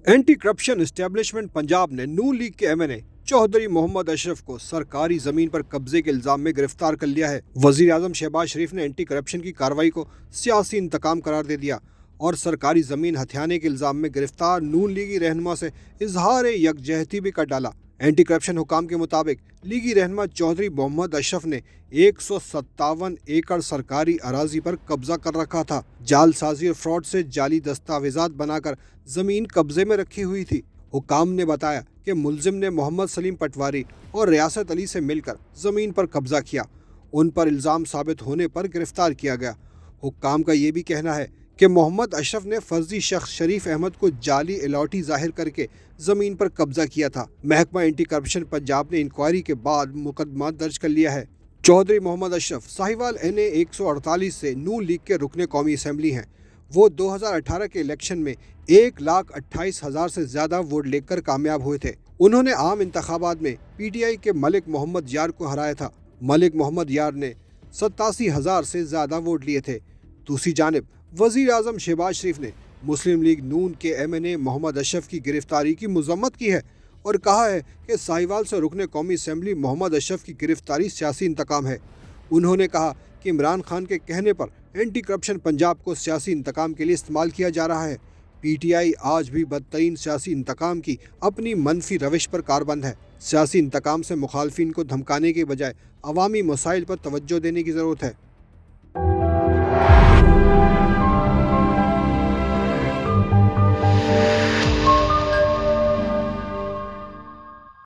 Anti corruption establishment Punjab ने नून league के MNA Chaudhary Mohammad Ashraf को सरकारी जमीन पर कब्जे के इल्जाम में गिरफ्तार कर लिया है। वजीर आजम शहबाज शरीफ ने एंटी करप्शन की कार्रवाई को सियासी इंतकाम करार दे दिया और सरकारी जमीन हथियाने के इल्जाम में गिरफ्तार नून लीगी रहनुमा से इजहार यकजहती भी कर डाला। एंटी करप्शन हुकाम के मुताबिक लीगी रहनुमा चौधरी मोहम्मद अशरफ ने 157 एकड़ सरकारी अराजी पर कब्जा कर रखा था। जालसाजी और फ्रॉड से जाली दस्तावेजात बनाकर जमीन कब्जे में रखी हुई थी। हुकाम ने बताया कि मुलजिम ने मोहम्मद सलीम पटवारी और रियासत अली से मिलकर जमीन पर कब्जा किया। उन पर इल्जाम साबित होने पर गिरफ्तार किया गया। हुकाम का ये भी कहना है कि मोहम्मद अशरफ ने फर्जी शख्स शरीफ अहमद को जाली अलॉटी जाहिर करके जमीन पर कब्जा किया था। महकमा एंटी करप्शन पंजाब ने इंक्वायरी के बाद मुकदमा दर्ज कर लिया है। चौधरी मोहम्मद अशरफ साहिवाल NA 148 से नून लीग के रुकने कौमी असम्बली हैं। वो 2018 के इलेक्शन में 1,28,000 से ज़्यादा वोट लेकर कामयाब हुए थे। उन्होंने आम इंतखाबात में PTI के मलिक मोहम्मद यार को हराया था। मलिक मोहम्मद यार ने 87,000 से ज़्यादा वोट लिए थे। दूसरी जानिब वज़ीर आज़म शहबाज शरीफ ने मुस्लिम लीग नून के MNA मोहम्मद अशरफ की गिरफ्तारी की मजम्मत की है और कहा है कि साहिवाल से रुकने कौमी असम्बली मोहम्मद अशरफ की गिरफ्तारी सियासी इंतकाम है। उन्होंने कहा कि इमरान खान के कहने पर एंटी करप्शन पंजाब को सियासी इंतकाम के लिए इस्तेमाल किया जा रहा है। PTI आज भी बदतरीन सियासी इंतकाम की अपनी मनफी रविश पर कारबंद है। सियासी इंतकाम से मुखालफिन को धमकाने के बजाय अवामी मसाइल पर तवज्जो देने की ज़रूरत है।